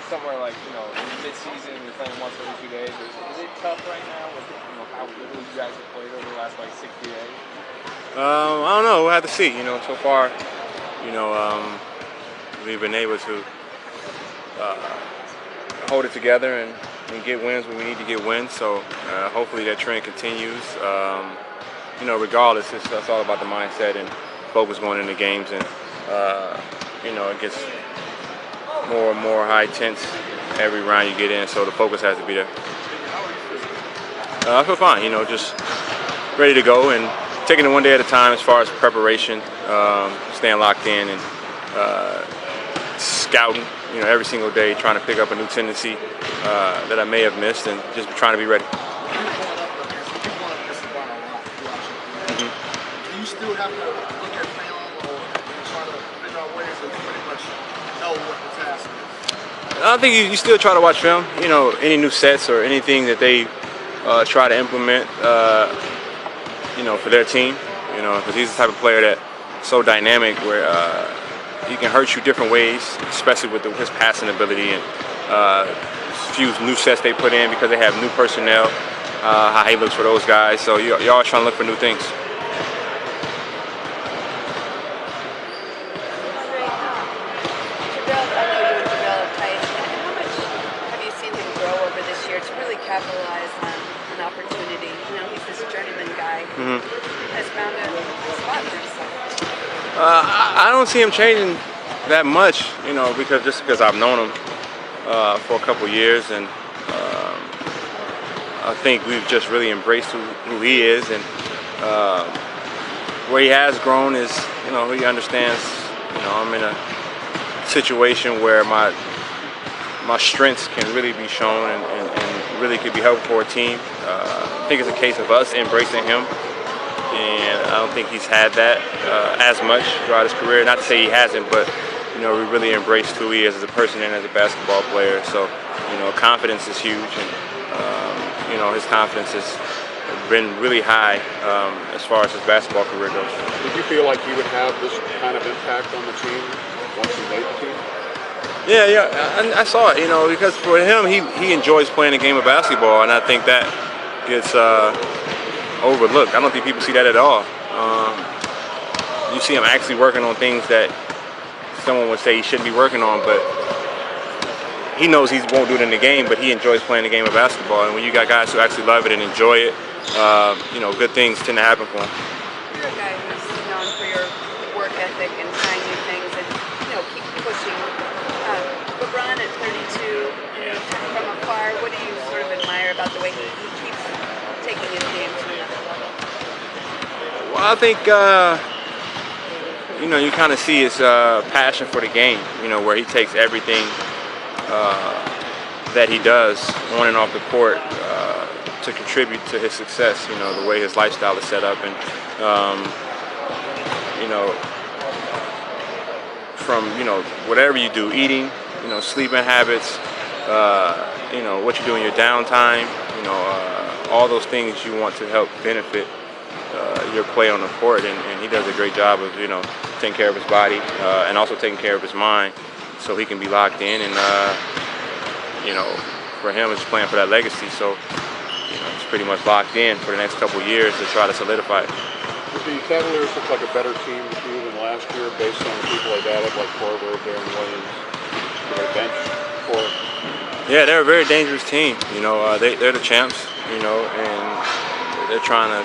somewhere like, mid-season, you're playing once every 2 days. Is it tough right now with, how little you guys have played over the last, 60 days? I don't know. We'll have to see. So far, we've been able to hold it together and get wins when we need to get wins. So hopefully that trend continues. Regardless, it's all about the mindset and focus going into games, and it gets more and more high tense every round you get in. So the focus has to be there. I feel fine. Just ready to go and taking it one day at a time as far as preparation, staying locked in and scouting, every single day, trying to pick up a new tendency that I may have missed, and just trying to be ready. Do you still have to look at film or try to figure out ways to pretty much know what the task is? I think you still try to watch film, any new sets or anything that they try to implement, for their team, because he's the type of player that's so dynamic where he can hurt you different ways, especially with his passing ability and few new sets they put in because they have new personnel, how he looks for those guys. So you're always trying to look for new things. To really capitalize on an opportunity. He's this journeyman guy who has found a spot for himself. I don't see him changing that much, because I've known him for a couple years, and I think we've just really embraced who he is, and where he has grown is, he understands, I'm in a situation where my strengths can really be shown and really could be helpful for a team. I think it's a case of us embracing him, and I don't think he's had that as much throughout his career. Not to say he hasn't, but we really embraced who he is as a person and as a basketball player. So confidence is huge, and his confidence has been really high as far as his basketball career goes. Did you feel like he would have this kind of impact on the team once he made the team? Yeah, I saw it, because for him, he enjoys playing a game of basketball, and I think that gets overlooked. I don't think people see that at all. You see him actually working on things that someone would say he shouldn't be working on, but he knows he won't do it in the game, but he enjoys playing the game of basketball. And when you got guys who actually love it and enjoy it, good things tend to happen for him. You're a guy who's known for your work ethic and trying new things and, keep pushing. LeBron at 32, from afar, what do you sort of admire about the way he keeps taking his game to another level? Well, I think, you kind of see his passion for the game, where he takes everything that he does on and off the court to contribute to his success, the way his lifestyle is set up. And, from, whatever you do, eating, sleeping habits, what you do in your downtime, all those things you want to help benefit your play on the court, and he does a great job of, taking care of his body and also taking care of his mind so he can be locked in, and, for him it's playing for that legacy, so, it's pretty much locked in for the next couple of years to try to solidify it. The Cavaliers look like a better team to you than last year based on people like that, like Korver, Darren Williams, their bench for. Yeah, they're a very dangerous team. They're the champs. And they're trying to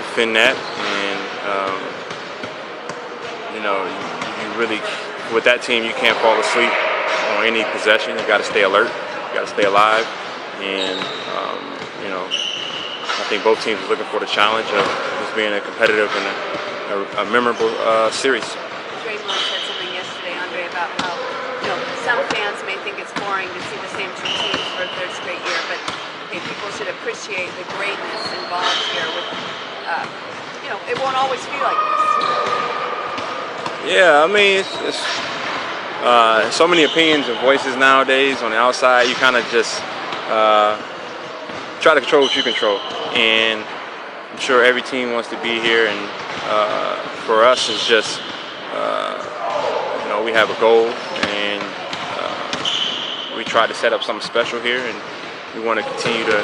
defend that. And you really, with that team, you can't fall asleep on any possession. You got to stay alert. You got to stay alive. And I think both teams are looking for the challenge of just being a competitive and a memorable series. Draymond said something yesterday, Andre, about how some fans may think it's boring to see the same two teams for a third straight year, but people should appreciate the greatness involved here. With it won't always be like this. Yeah, I mean it's so many opinions and voices nowadays on the outside. You kind of just try to control what you control, and I'm sure every team wants to be here, and for us it's just we have a goal, and we tried to set up something special here, and we want to continue to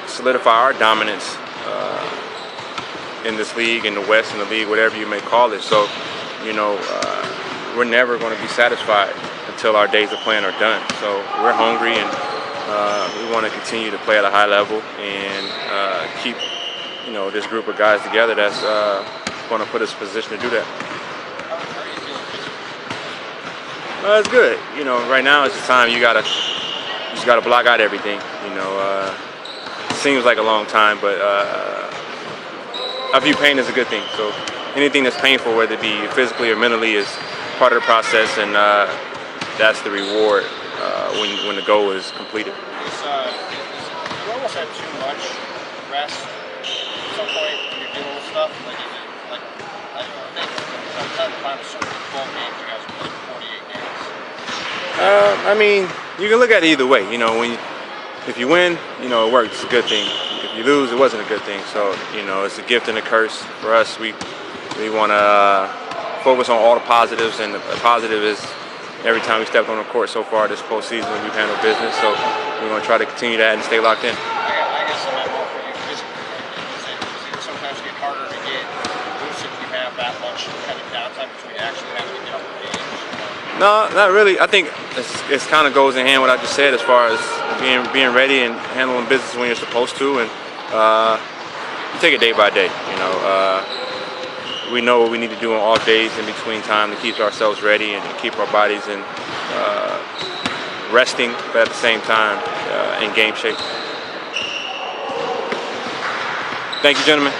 solidify our dominance in this league, in the West, in the league, whatever you may call it. So, you know, we're never going to be satisfied until our days of playing are done. So we're hungry, and we want to continue to play at a high level and keep, you know, this group of guys together that's going to put us in a position to do that. It's good. You know, right now it's the time you just gotta block out everything. You know, it seems like a long time, but I view pain as a good thing. So anything that's painful, whether it be physically or mentally, is part of the process, and that's the reward when the goal is completed. You almost had too much rest at some point when you're dealing with stuff. Like I think sometimes time to sort of 12 games, you guys are playing 48 games. I mean, you can look at it either way. You know, if you win, you know, it works. It's a good thing. If you lose, it wasn't a good thing. So, you know, it's a gift and a curse for us. We want to focus on all the positives, and the positive is every time we stepped on the court so far this postseason, we've handled business. So we're going to try to continue that and stay locked in. I guess I'm more for you physically. Does it sometimes get harder to get loose if you have that much kind of downtime between actually having to get up the game? No, not really. I think it's kind of goes in hand what I just said as far as being ready and handling business when you're supposed to, and you take it day by day. You know, we know what we need to do on off days in between time to keep ourselves ready and keep our bodies in resting, but at the same time in game shape. Thank you, gentlemen.